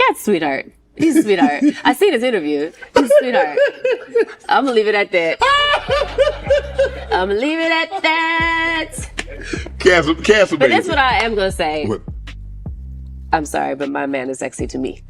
Katt's sweetheart. He's a sweetheart. I seen his interview. He's a sweetheart. I'm gonna leave it at that. I'm gonna leave it at that. Cancel, but that's what I am gonna say. What? I'm sorry, but my man is sexy to me.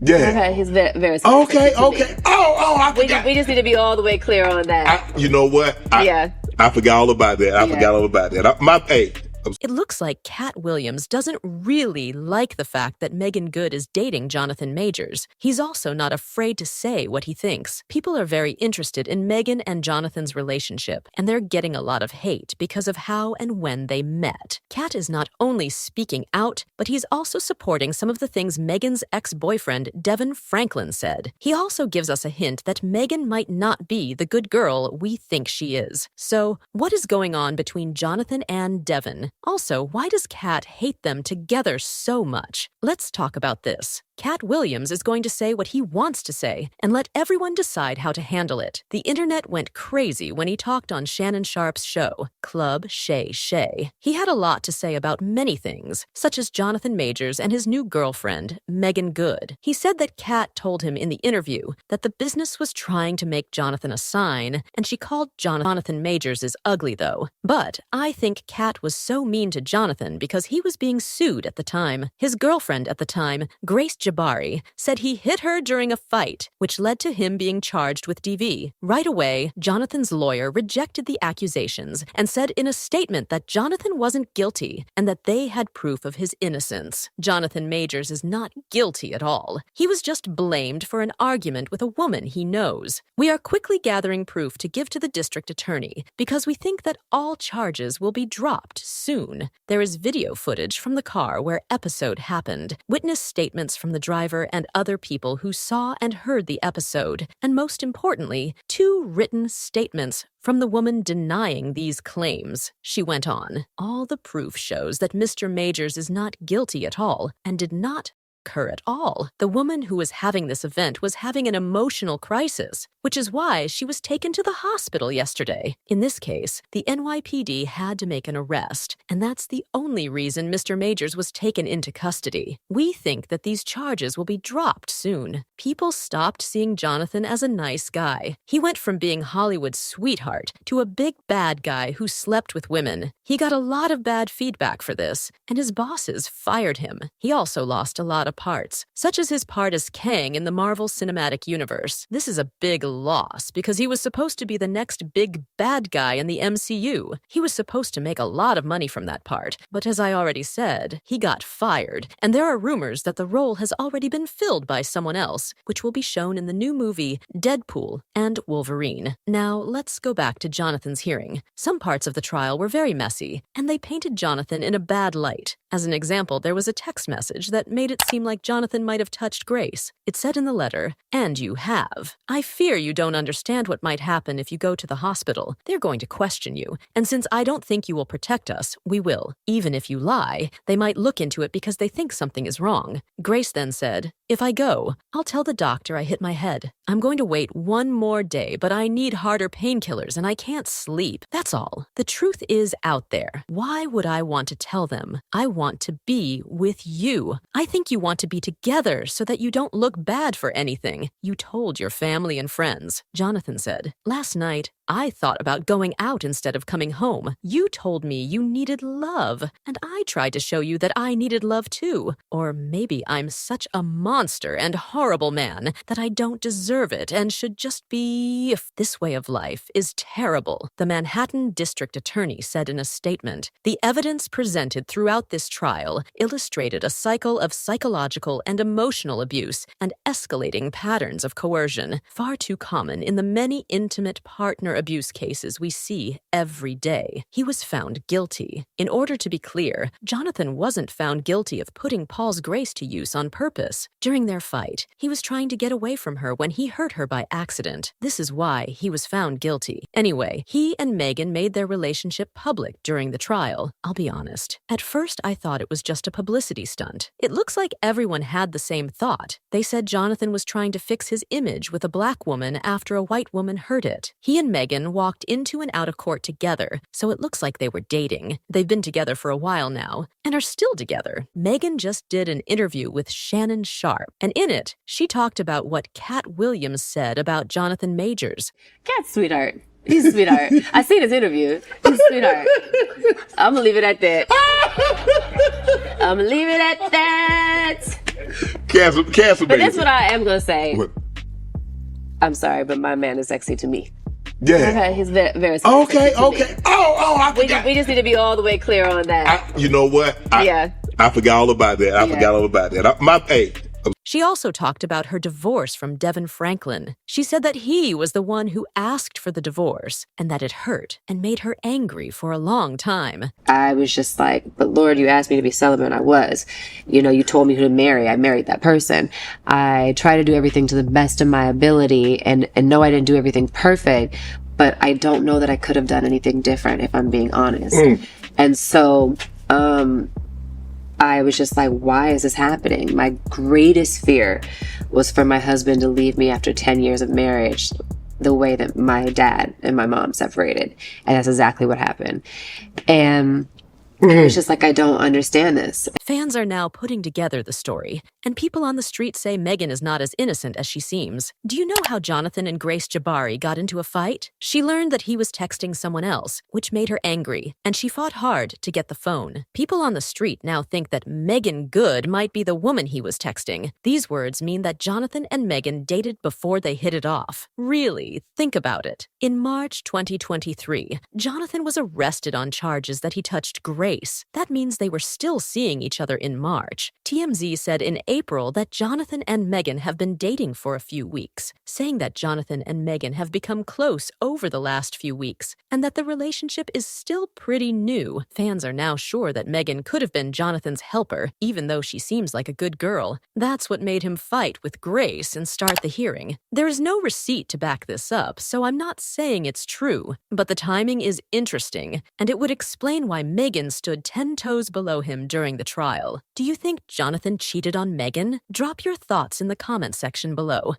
Yeah. Okay, he's very sexy. Okay. To me. I forgot. We just need to be all the way clear on that. You know what? I forgot all about that. I forgot all about that. It looks like Katt Williams doesn't really like the fact that Meagan Good is dating Jonathan Majors. He's also not afraid to say what he thinks. People are very interested in Meagan and Jonathan's relationship, and they're getting a lot of hate because of how and when they met. Katt is not only speaking out, but he's also supporting some of the things Meagan's ex-boyfriend, DeVon Franklin, said. He also gives us a hint that Meagan might not be the good girl we think she is. So, what is going on between Jonathan and DeVon? Also, why does Katt hate them together so much? Let's talk about this. Katt Williams is going to say what he wants to say and let everyone decide how to handle it. The internet went crazy when he talked on Shannon Sharpe's show, Club Shay Shay. He had a lot to say about many things, such as Jonathan Majors and his new girlfriend, Meagan Good. He said that Katt told him in the interview that the business was trying to make Jonathan a sign, and she called Jonathan Majors is ugly though. But I think Katt was so mean to Jonathan because he was being sued at the time. His girlfriend at the time, Grace Jabari, said he hit her during a fight, which led to him being charged with DV. Right away, Jonathan's lawyer rejected the accusations and said in a statement that Jonathan wasn't guilty and that they had proof of his innocence. Jonathan Majors is not guilty at all. He was just blamed for an argument with a woman he knows. We are quickly gathering proof to give to the district attorney because we think that all charges will be dropped soon. There is video footage from the car where episode happened, witness statements from the driver and other people who saw and heard the episode, and most importantly, 2 written statements from the woman denying these claims. She went on, "All the proof shows that Mr. Majors is not guilty at all and did not occur at all. The woman who was having this event was having an emotional crisis, which is why she was taken to the hospital yesterday. In this case, the NYPD had to make an arrest, and that's the only reason Mr. Majors was taken into custody. We think that these charges will be dropped soon. People stopped seeing Jonathan as a nice guy. He went from being Hollywood's sweetheart to a big bad guy who slept with women. He got a lot of bad feedback for this, and his bosses fired him. He also lost a lot of parts, such as his part as Kang in the Marvel Cinematic Universe. This is a big loss because he was supposed to be the next big bad guy in the MCU. He was supposed to make a lot of money from that part, but as I already said, he got fired, and there are rumors that the role has already been filled by someone else, which will be shown in the new movie Deadpool and Wolverine. Now, let's go back to Jonathan's hearing. Some parts of the trial were very messy, and they painted Jonathan in a bad light. As an example, there was a text message that made it seem like Jonathan might have touched Grace. It said in the letter, "And you have. I fear you don't understand what might happen if you go to the hospital. They're going to question you, and since I don't think you will protect us, we will. Even if you lie, they might look into it because they think something is wrong." Grace then said, "If I go, I'll tell the doctor I hit my head. I'm going to wait 1 more day, but I need harder painkillers and I can't sleep. That's all. The truth is out there. Why would I want to tell them? I want to be with you. I think you want to be together so that you don't look bad for anything. You told your family and friends." Jonathan said, "Last night, I thought about going out instead of coming home. You told me you needed love, and I tried to show you that I needed love too. Or maybe I'm such a monster and horrible man that I don't deserve it and should just be... This way of life is terrible," the Manhattan District Attorney said in a statement. The evidence presented throughout this trial illustrated a cycle of psychological and emotional abuse and escalating patterns of coercion, far too common in the many intimate partner abuse cases we see every day. He was found guilty. In order to be clear, Jonathan wasn't found guilty of putting Paul's Grace to use on purpose. During their fight, he was trying to get away from her when he hurt her by accident. This is why he was found guilty. Anyway, he and Meagan made their relationship public during the trial. I'll be honest. At first, I thought it was just a publicity stunt. It looks like everyone had the same thought. They said Jonathan was trying to fix his image with a black woman after a white woman hurt it. He and Meagan Meagan walked into and out of court together, so it looks like they were dating. They've been together for a while now, and are still together. Meagan just did an interview with Shannon Sharp, and in it, she talked about what Katt Williams said about Jonathan Majors. Katt's sweetheart. He's a sweetheart. I seen his interview. He's a sweetheart. I'm gonna leave it at that. I'm gonna leave it at that. Cancel, But that's what I am gonna say. What? I'm sorry, but my man is sexy to me. Yeah. Okay, he's very, very sexy Okay. to me. I forgot. We just need to be all the way clear on that. You know what? Yeah. I forgot all about that. I forgot all about that. She also talked about her divorce from DeVon Franklin. She said that he was the one who asked for the divorce, and that it hurt and made her angry for a long time. I was just like, but Lord, you asked me to be celibate, and I was. You know, you told me who to marry. I married that person. I try to do everything to the best of my ability, and no, I didn't do everything perfect, but I don't know that I could have done anything different, if I'm being honest. And so, I was just like, why is this happening? My greatest fear was for my husband to leave me after 10 years of marriage, the way that my dad and my mom separated. And that's exactly what happened. And it's just like, I don't understand this. Fans are now putting together the story, and people on the street say Meagan is not as innocent as she seems. Do you know how Jonathan and Grace Jabari got into a fight? She learned that he was texting someone else, which made her angry, and she fought hard to get the phone. People on the street now think that Meagan Good might be the woman he was texting. These words mean that Jonathan and Meagan dated before they hit it off. Really, think about it. In March 2023, Jonathan was arrested on charges that he touched Grace. That means they were still seeing each other in March. TMZ said in April that Jonathan and Meagan have been dating for a few weeks, saying that Jonathan and Meagan have become close over the last few weeks, and that the relationship is still pretty new. Fans are now sure that Meagan could have been Jonathan's helper, even though she seems like a good girl. That's what made him fight with Grace and start the hearing. There is no receipt to back this up, so I'm not saying it's true, but the timing is interesting, and it would explain why Meagan stood 10 toes below him during the trial. Do you think Jonathan cheated on Meagan? Drop your thoughts in the comment section below.